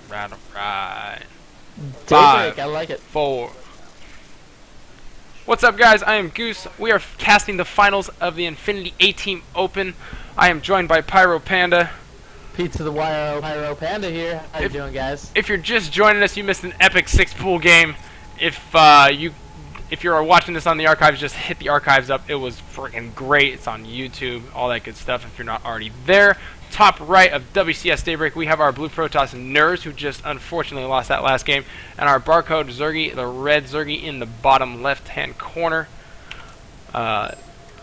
Right. Daybreak, I 5, like it. 4. What's up, guys? I am Goose. We are casting the finals of the Infinity A-Team Open. I am joined by Pyro Panda. Pete to the wire, Pyro Panda here. How you doing, guys? If you're just joining us, you missed an epic 6-pool game. If you're watching this on the archives, just hit the archives up. It was freaking great. It's on YouTube, all that good stuff. If you're not already there, top right of WCS Daybreak, we have our blue Protoss NerZ, who just unfortunately lost that last game, and our barcode Zergy, the red Zergy, in the bottom left-hand corner.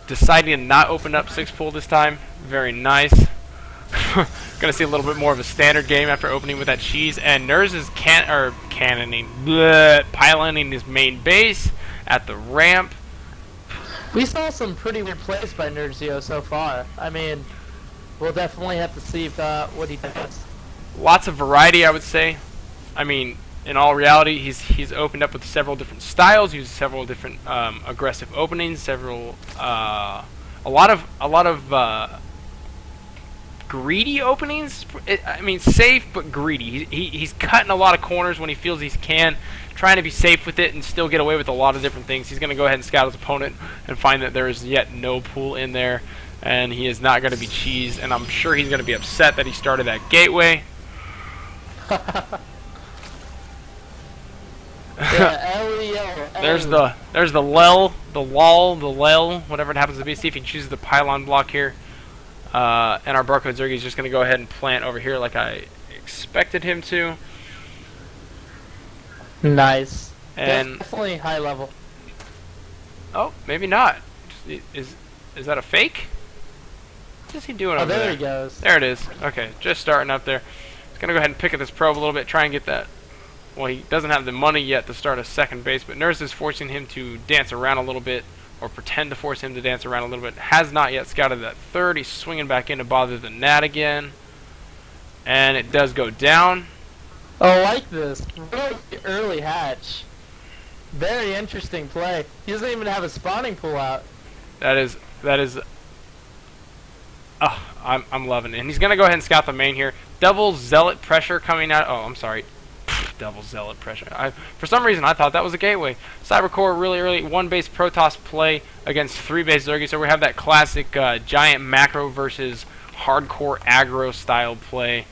Deciding to not open up 6-pool this time. Very nice. Gonna see a little bit more of a standard game after opening with that cheese. And NerZ is piloting his main base at the ramp. We saw some pretty weird plays by NerZ so far. I mean, we'll definitely have to see if, what he does. Lots of variety, I would say. I mean, in all reality, he's opened up with several different styles, used several different aggressive openings, a lot of greedy openings. I mean, safe but greedy. He's cutting a lot of corners when he feels he can, trying to be safe with it and still get away with a lot of different things. He's going to go ahead and scout his opponent and find that there is yet no pool in there, and he is not going to be cheesed. And I'm sure he's going to be upset that he started that gateway. There's the lel, whatever it happens to be. See if he chooses the pylon block here. And our barcode Zergy is just going to go ahead and plant over here like I expected him to. Nice. And definitely high level. Oh, maybe not. Is that a fake? What is he doing over there? Oh, there he goes. There it is. Okay, just starting up there. He's going to go ahead and pick at this probe a little bit, try and get that. Well, he doesn't have the money yet to start a second base, but NerZ is forcing him to dance around a little bit, or pretend to force him to dance around a little bit. Has not yet scouted that third. He's swinging back in to bother the gnat again. And it does go down. Oh, I like this. Really early hatch. Very interesting play. He doesn't even have a spawning pool out. That is oh, I'm loving it. And he's gonna go ahead and scout the main here. Double zealot pressure coming out. Oh, I'm sorry. Double zealot pressure. For some reason, I thought that was a gateway. Cybercore really early, 1-base Protoss play against 3-base Zergy. So we have that classic giant macro versus hardcore aggro style play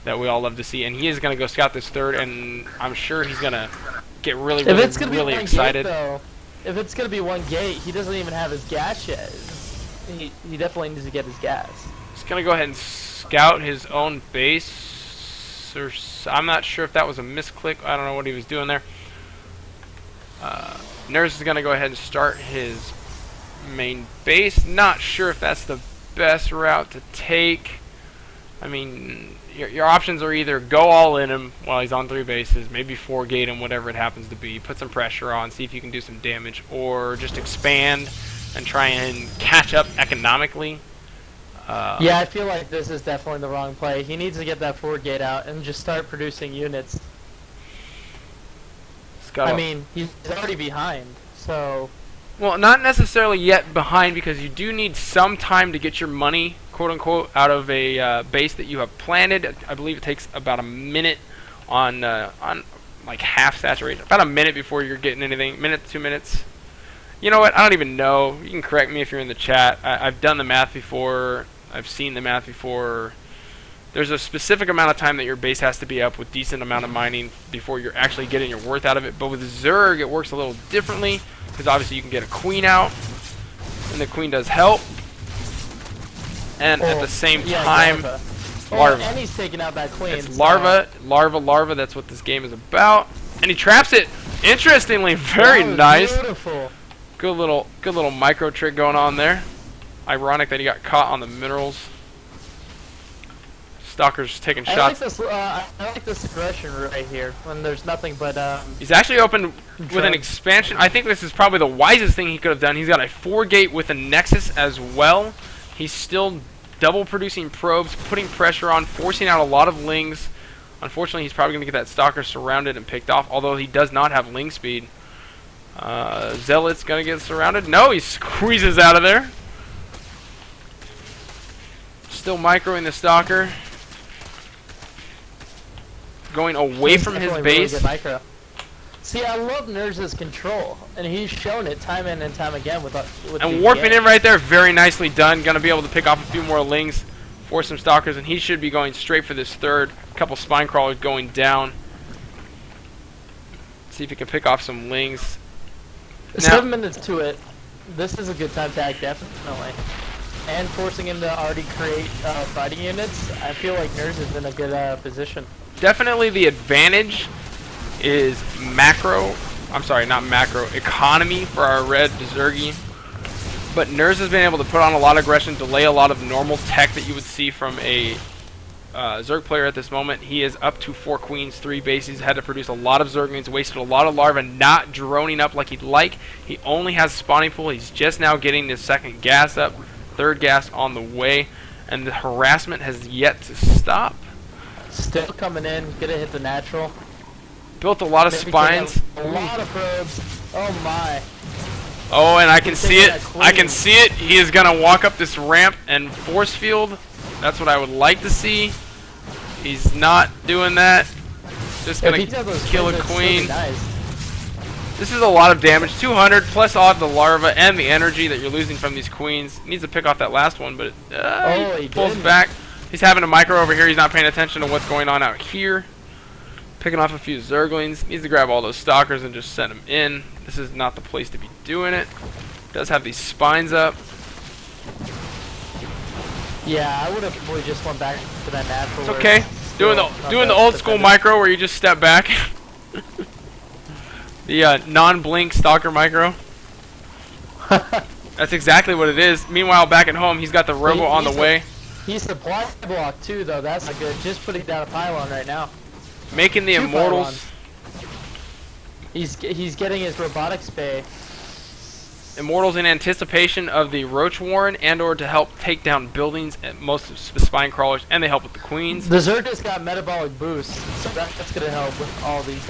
that we all love to see. And he is going to go scout this third, and I'm sure he's going to get really excited. Gate, though, if it's going to be one gate, he doesn't even have his gas yet. He definitely needs to get his gas. He's going to go ahead and scout his own base. I'm not sure if that was a misclick. I don't know what he was doing there. NerZ is going to go ahead and start his main base. Not sure if that's the best route to take. I mean, your options are either go all in him while he's on 3 bases, maybe 4-gate him, whatever it happens to be, put some pressure on, see if you can do some damage, or just expand and try and catch up economically. Yeah, I feel like this is definitely the wrong play. He needs to get that 4-gate out and just start producing units. I mean, he's already behind, so... Well, not necessarily yet behind, because you do need some time to get your money, quote-unquote, out of a base that you have planted. I believe it takes about a minute on like half saturation. About a minute before you're getting anything. Minute, 2 minutes. You know what? I don't even know. You can correct me if you're in the chat. I've done the math before. I've seen the math before. There's a specific amount of time that your base has to be up with decent amount of mining before you're actually getting your worth out of it. But with Zerg, it works a little differently, because obviously you can get a queen out, and the queen does help. And at the same time, larva. And he's taking out that queen. It's larva. That's what this game is about. And he traps it. Interestingly, very nice. Beautiful. Good little micro trick going on there. Ironic that he got caught on the minerals. Stalker's taking shots. I like this aggression right here when there's nothing but He's actually opened with an expansion. I think this is probably the wisest thing he could have done. He's got a 4-gate with a Nexus as well. He's still double producing probes, putting pressure on, forcing out a lot of lings. Unfortunately, he's probably going to get that Stalker surrounded and picked off, although he does not have ling speed. Zealot's going to get surrounded. No, he squeezes out of there. Still microing the Stalker. going away He's from his definitely really base. good micro. See, I love NerZ's control, and he's shown it time in and time again with And warping in right there, very nicely done. Gonna be able to pick off a few more lings for some stalkers, and he should be going straight for this third. Couple spine crawlers going down. See if he can pick off some lings. 7 minutes to it. This is a good time to act, definitely. And forcing him to already create fighting units, I feel like NerZ is in a good position. Definitely the advantage is macro. I'm sorry, not macro. Economy for our red Zergy. But NerZ has been able to put on a lot of aggression, delay a lot of normal tech that you would see from a Zerg player at this moment. He is up to 4 queens, 3 bases, had to produce a lot of Zerglings, wasted a lot of larvae, not droning up like he'd like. He only has a spawning pool. He's just now getting his second gas up, third gas on the way, and the harassment has yet to stop. Still coming in, gonna hit the natural. Built a lot of Maybe spines. A lot of probes. Oh my. Oh, and I can see it. Clean. I can see it. He is gonna walk up this ramp and force field. That's what I would like to see. He's not doing that. Just gonna kill a queen. Nice. This is a lot of damage. 200 plus all of the larva and the energy that you're losing from these queens. Needs to pick off that last one, but he pulls back. He's having a micro over here. He's not paying attention to what's going on out here. Picking off a few Zerglings. Needs to grab all those stalkers and just send them in. This is not the place to be doing it. Does have these spines up. Yeah, I would have probably just went back to that natural. It's okay. Doing the old school micro where you just step back. The non-blink stalker micro. That's exactly what it is. Meanwhile, back at home, he's got the robo on the way. He's supply block too, though. That's not good. Just putting down a pylon right now. Making the 2 immortals. Pylons. He's getting his robotics bay. Immortals in anticipation of the Roach Warren and/or to help take down buildings and most of the spine crawlers, and they help with the queens. The Zerg has got metabolic boost, so that's gonna help with all these.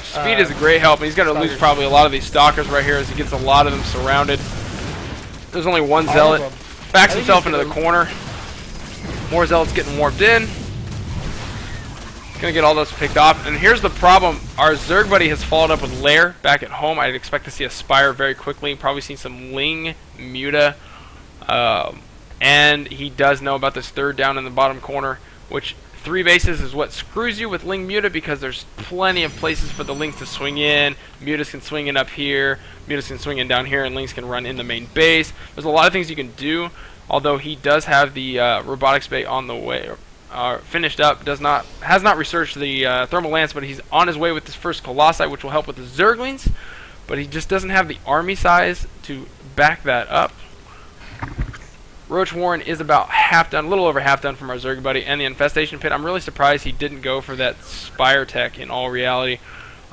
Speed is a great help, and he's going to lose probably a lot of these stalkers right here as he gets a lot of them surrounded. There's only one zealot. Backs himself into the corner. More zealots getting warped in. Gonna get all those picked off. And here's the problem. Our Zerg buddy has followed up with Lair back at home. I'd expect to see a Spire very quickly. Probably seen some Ling, Muta. And he does know about this third down in the bottom corner, which 3 bases is what screws you with Ling Muta, because there's plenty of places for the Lings to swing in. Mutas can swing in up here. Mutas can swing in down here, and Lings can run in the main base. There's a lot of things you can do, although he does have the robotics bay on the way. Finished up, has not researched the thermal lance, but he's on his way with his first colossi, which will help with the Zerglings, but he just doesn't have the army size to back that up. Roach Warren is about half done, a little over half done from our Zerg buddy, and the infestation pit. I'm really surprised he didn't go for that Spire tech in all reality.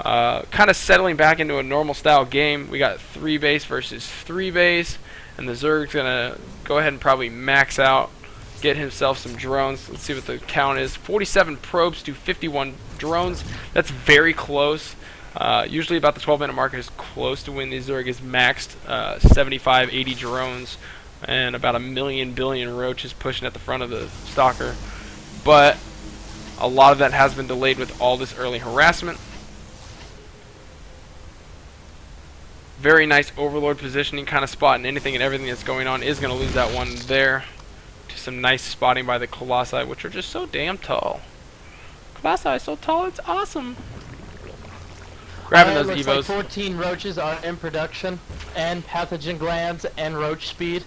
Kind of settling back into a normal style game. We got 3 base versus 3 base, and the Zerg's gonna go ahead and probably max out. Get himself some drones. Let's see what the count is. 47 probes to 51 drones. That's very close. Usually about the 12-minute mark is close to when the Zerg is maxed. 75, 80 drones, and about 1 billion roaches pushing at the front of the stalker. But a lot of that has been delayed with all this early harassment. Very nice overlord positioning, kind of spotting anything and everything that's going on. Is going to lose that one there. Some nice spotting by the colossi, which are just so damn tall. Colossi is so tall, it's awesome. Grabbing those looks evos. Like 14 roaches are in production, and pathogen glands, and roach speed.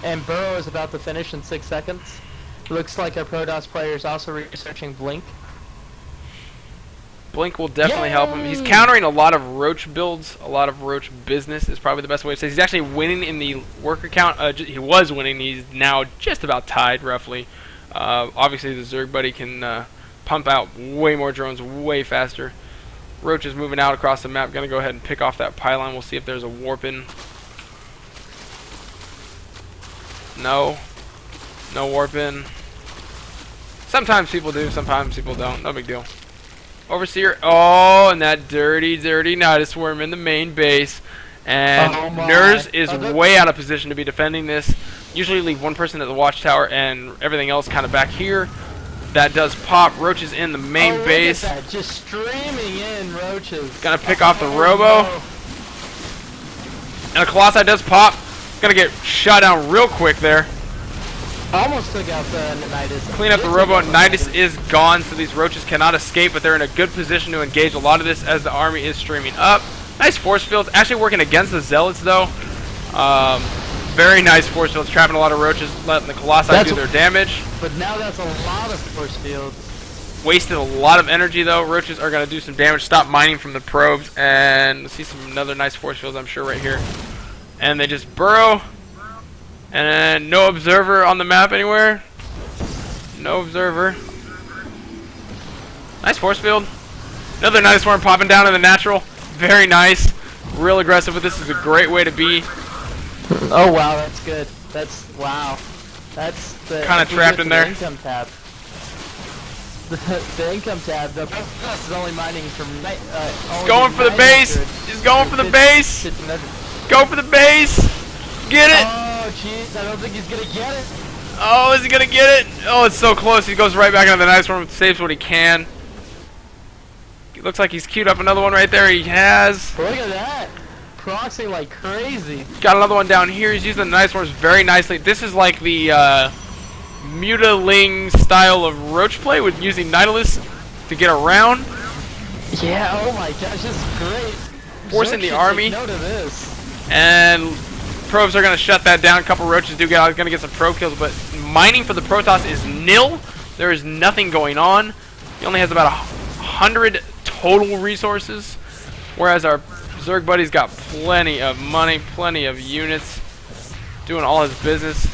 And Burrow is about to finish in 6 seconds. Looks like our Protoss player is also researching Blink. Blink will definitely help him. He's countering a lot of roach builds, a lot of roach business is probably the best way to say. He's actually winning in the worker count. He was winning. He's now just about tied, roughly. Obviously, the Zerg buddy can pump out way more drones way faster. Roach is moving out across the map. Going to go ahead and pick off that pylon. We'll see if there's a warp in. No. No warp in. Sometimes people do, sometimes people don't. No big deal. Overseer, oh, and that dirty Nidus Swarm in the main base. And NerZ is way out of position to be defending this. Usually leave one person at the watchtower and everything else kind of back here. That does pop. Roaches in the main Oh, look base. at that. Just streaming in roaches. Gonna pick off the Robo. No. And a Colossi does pop. Gonna get shot down real quick there. Almost took out the Nidus. Clean up the Robo. Nidus is gone, so these roaches cannot escape, but they're in a good position to engage a lot of this as the army is streaming up. Nice force fields. Actually working against the Zealots, though. Very nice force fields, trapping a lot of roaches, letting the Colossi do their damage. But now that's a lot of force fields. Wasted a lot of energy, though. Roaches are going to do some damage. Stop mining from the probes, and let's see another nice force fields, I'm sure, right here. And they just burrow. And no observer on the map anywhere. No observer. Nice force field. Another nice swarm popping down in the natural. Very nice. Real aggressive with this. Is a great way to be. Oh wow, that's good. That's wow. That's the Kind of trapped in there. Income tab. The income tab. The is only mining from. He's going for the base. He's going for the base. Go for the base. Get it. Oh jeez, I don't think he's gonna get it. Oh, is he gonna get it? Oh, it's so close. He goes right back into the nice one. Saves what he can. It looks like he's queued up another one right there. He has. Look at that. Proxing like crazy. Got another one down here. He's using the nice ones very nicely. This is like the Mutaling style of roach play with using Nautilus to get around. Yeah, oh my gosh, this is great. Forcing the army. Note of this. And probes are going to shut that down. A couple roaches do get out. Going to get some probe kills, but mining for the Protoss is nil. There is nothing going on. He only has about 100 total resources, whereas our Zerg buddy's got plenty of money, plenty of units, doing all his business.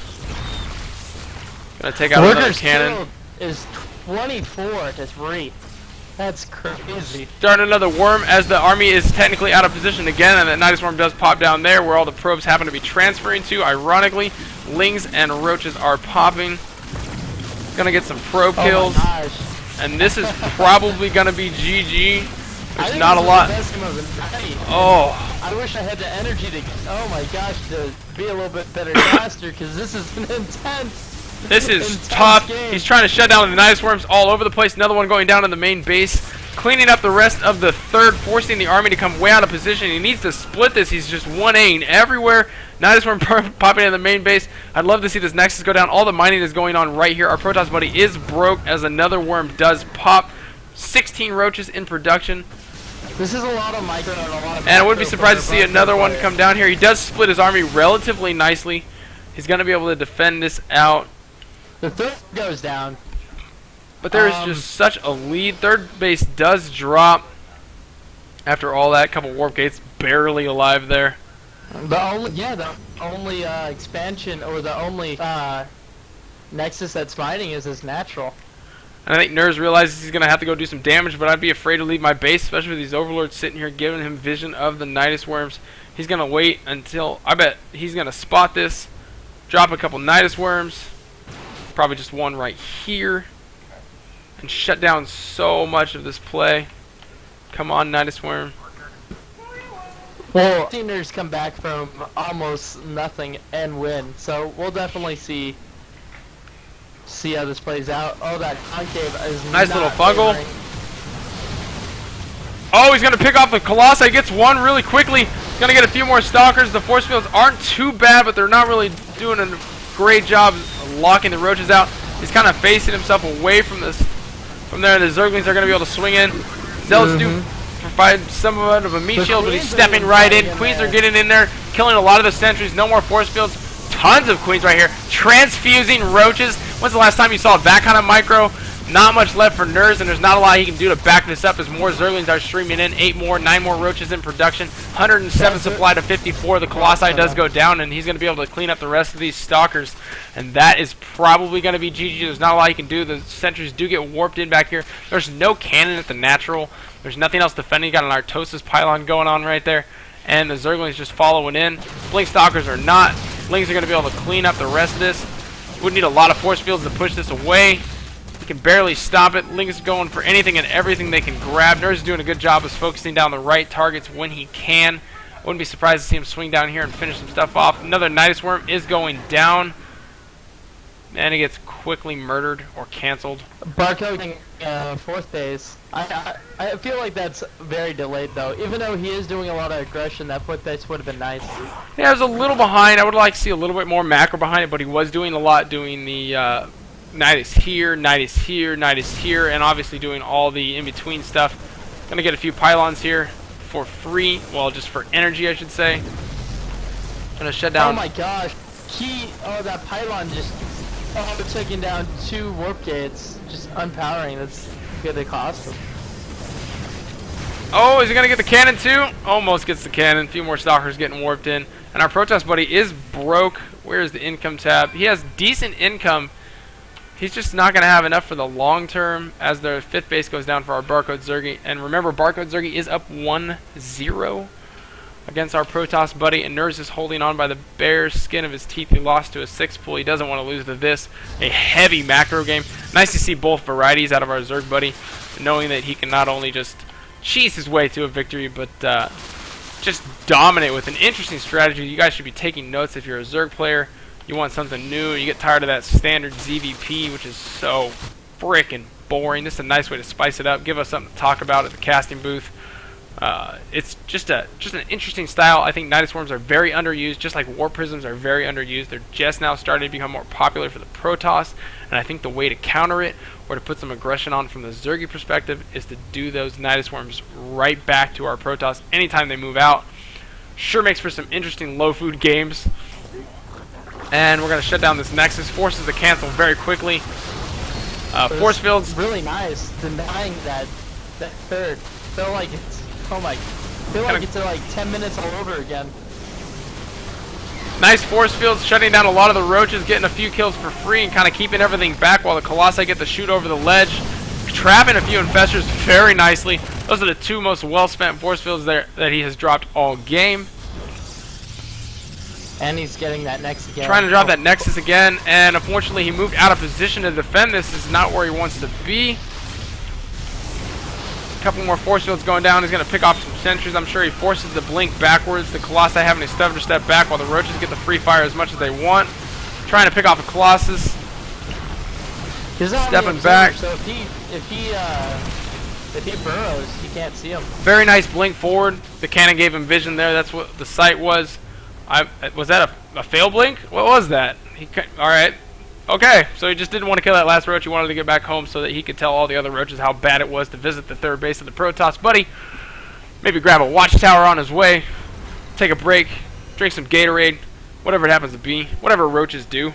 Gonna take out another cannon. Is 24 to 3. That's crazy. Starting another worm as the army is technically out of position again, and the Nidus worm does pop down there where all the probes happen to be transferring to. Ironically, lings and roaches are popping. Gonna get some probe kills, and this is probably gonna be GG. There's not a lot. Oh. I wish I had the energy to, oh my gosh, to be a little bit better faster, because this is an intense. This is tough. Game. He's trying to shut down the Nidus worms all over the place. Another one going down in the main base. Cleaning up the rest of the third, forcing the army to come way out of position. He needs to split this. He's just 1Aing everywhere. Nidus worm popping in the main base. I'd love to see this Nexus go down. All the mining is going on right here. Our Protoss buddy is broke as another worm does pop. 16 roaches in production. This is a lot of micro and a lot of. And I wouldn't be surprised to see another one come down here. He does split his army relatively nicely. He's going to be able to defend this out. The third goes down. But there is just such a lead. Third base does drop. After all that, couple warp gates barely alive there. The only expansion or the only Nexus that's fighting is his natural. And I think NerZ realizes he's going to have to go do some damage, but I'd be afraid to leave my base, especially with these overlords sitting here giving him vision of the Nidus worms. He's going to wait until, I bet he's going to spot this, drop a couple Nidus worms, probably just one right here, and shut down so much of this play. Come on, Nidus worm. Well, NerZ come back from almost nothing and win, so we'll definitely see how this plays out. Oh, that concave is nice little fungal. Oh, he's going to pick off the Colossi. Gets one really quickly. He's going to get a few more Stalkers. The force fields aren't too bad, but they're not really doing a great job locking the roaches out. He's kind of facing himself away from this. From there, the Zerglings are going to be able to swing in. Zealots do provide somewhat of a meat shield, but he's stepping right in. Queens are getting in there, killing a lot of the sentries. No more force fields. Tons of queens right here. Transfusing roaches. When's the last time you saw that kind of micro? Not much left for NerZ, and there's not a lot he can do to back this up as more Zerglings are streaming in. 9 more roaches in production. 107 supply to 54. The Colossi does go down, and he's going to be able to clean up the rest of these Stalkers. And that is probably going to be GG. There's not a lot he can do. The sentries do get warped in back here. There's no cannon at the natural. There's nothing else defending. You got an Artosis pylon going on right there. And the Zerglings just following in. Blink Stalkers are not. Lings are going to be able to clean up the rest of this. Would need a lot of force fields to push this away. He can barely stop it. Lings going for anything and everything they can grab. NerZ is doing a good job of focusing down the right targets when he can. Wouldn't be surprised to see him swing down here and finish some stuff off. Another Nidus worm is going down. And he gets quickly murdered or canceled. Barcode fourth base. I feel like that's very delayed though. Even though he is doing a lot of aggression, that fourth base would have been nice. Yeah, I was a little behind. I would like to see a little bit more macro behind it, but he was doing a lot, doing the knight is here, knight is here, knight is here, and obviously doing all the in-between stuff. Gonna get a few pylons here for free, well, just for energy, I should say. Gonna shut down. Oh my gosh, that pylon just taking down 2 warp gates, just unpowering. That's good to cost him. Oh, is he gonna get the cannon too? Almost gets the cannon. A few more stalkers getting warped in. And our Protoss buddy is broke. Where is the income tab? He has decent income. He's just not gonna have enough for the long term as the 5th base goes down for our Barcode Zergy. And remember, Barcode Zergy is up 1-0 against our Protoss buddy, and NerZ is holding on by the bare skin of his teeth. He lost to a 6 pool. He doesn't want to lose to this. A heavy macro game. Nice to see both varieties out of our Zerg buddy, knowing that he can not only just cheese his way to a victory, but just dominate with an interesting strategy. You guys should be taking notes if you're a Zerg player. You want something new. You get tired of that standard ZVP, which is so freaking boring. This is a nice way to spice it up. Give us something to talk about at the casting booth. It's just an interesting style. I think Nidus Swarms are very underused, just like War Prisms are very underused. They're just now starting to become more popular for the Protoss, and I think the way to counter it, or to put some aggression on from the Zergy perspective, is to do those Nidus Swarms right back to our Protoss anytime they move out. Sure makes for some interesting low food games. And we're going to shut down this Nexus. Forces to cancel very quickly. Force fields. Really nice. Denying that third. Feel like it's, oh my, feel like it's like 10 minutes all over again. Nice force fields, shutting down a lot of the roaches, getting a few kills for free, and kind of keeping everything back while the Colossi get to shoot over the ledge. Trapping a few infestors very nicely. Those are the 2 most well-spent force fields there that he has dropped all game. And he's getting that Nexus again. Trying to drop that Nexus again, and unfortunately he moved out of position to defend this. This is not where he wants to be. A couple more force fields going down. He's going to pick off some sentries. I'm sure he forces the blink backwards. The Colossi having to step back while the roaches get the free fire as much as they want. Trying to pick off a Colossus. Stepping back. So if he burrows, he can't see him. Very nice blink forward. The cannon gave him vision there. That's what the sight was. Was that a fail blink? What was that? Alright. Okay, so he just didn't want to kill that last roach. He wanted to get back home so that he could tell all the other roaches how bad it was to visit the 3rd base of the Protoss buddy. Maybe grab a watchtower on his way. Take a break. Drink some Gatorade. Whatever it happens to be. Whatever roaches do.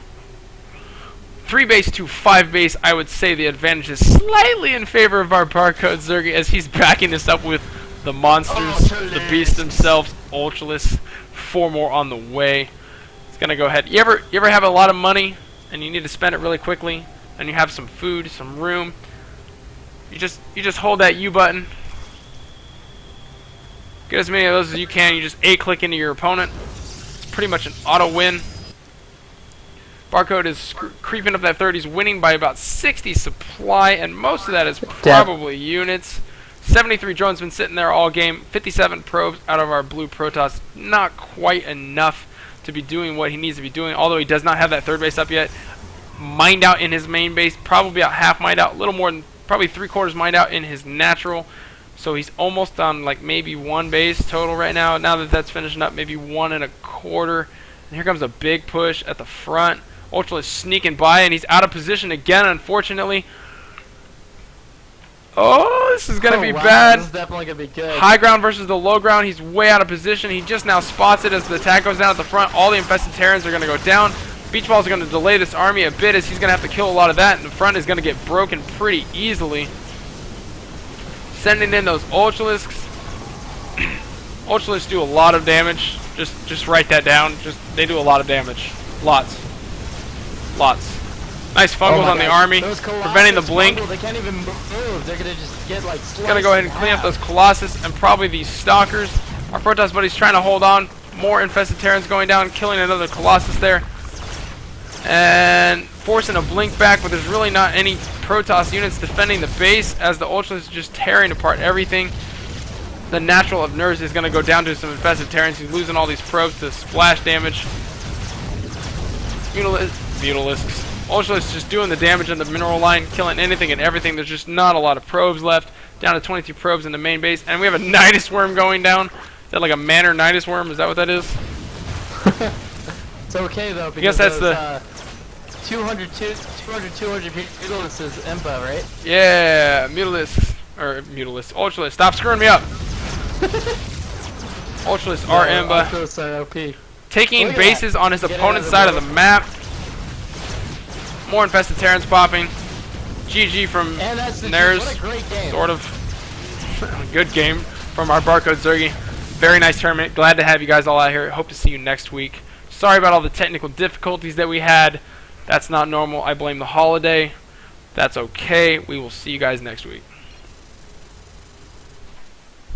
3 base to 5 base, I would say the advantage is slightly in favor of our Barcode Zergy, as he's backing this up with the monsters, the beasts themselves, Ultralisk. 4 more on the way. It's gonna go ahead. You ever have a lot of money and you need to spend it really quickly, and you have some food, some room? You just hold that U button. Get as many of those as you can. You just A-click into your opponent. It's pretty much an auto win. Barcode is creeping up that 30s, winning by about 60 supply, and most of that is probably units. 73 drones been sitting there all game. 57 probes out of our blue Protoss. Not quite enough to be doing what he needs to be doing, although he does not have that 3rd base up yet. Mined out in his main base, probably about half mined out, a little more than probably 3/4 mined out in his natural. So he's almost on like maybe 1 base total right now. Now that that's finishing up, maybe 1 1/4. And here comes a big push at the front. Ultra is sneaking by, and he's out of position again, unfortunately. Oh, this is going to be bad. This is definitely going to be good. High ground versus the low ground. He's way out of position. He just now spots it as the attack goes down at the front. All the infested Terrans are going to go down. Beach balls are going to delay this army a bit, as he's going to have to kill a lot of that, and the front is going to get broken pretty easily. Sending in those Ultralisks. Ultralisks do a lot of damage. Just write that down. They do a lot of damage. Lots. Nice fungals on the army, preventing the blink. They can't even move. They're gonna just get like sliced. Gonna go ahead and clean up those Colossus and probably these Stalkers. Our Protoss buddy's trying to hold on. More infested Terrans going down, killing another Colossus there. And forcing a blink back, but there's really not any Protoss units defending the base, as the Ultras is just tearing apart everything. The natural of NerZ is gonna go down to some infested Terrans. He's losing all these probes to splash damage. Mutalisks. Ultralisk just doing the damage on the mineral line, killing anything and everything. There's just not a lot of probes left. Down to 22 probes in the main base. And we have a Nidus Worm going down. Is that like a Manor Nidus Worm? Is that what that is? It's okay though, because I guess that's the 200 Mutalisk is Impa, right? Yeah, Mutalisk. Or Mutalisk. Ultralisk. Stop screwing me up. Ultralisk are Imba. Ultralisk are OP. Taking bases on his opponent's side of the map. More infested Terrans popping. GG from NerZ. What a great game. Sort of. Good game from our Barcode Zergy. Very nice tournament. Glad to have you guys all out here. Hope to see you next week. Sorry about all the technical difficulties that we had. That's not normal. I blame the holiday. That's okay. We will see you guys next week.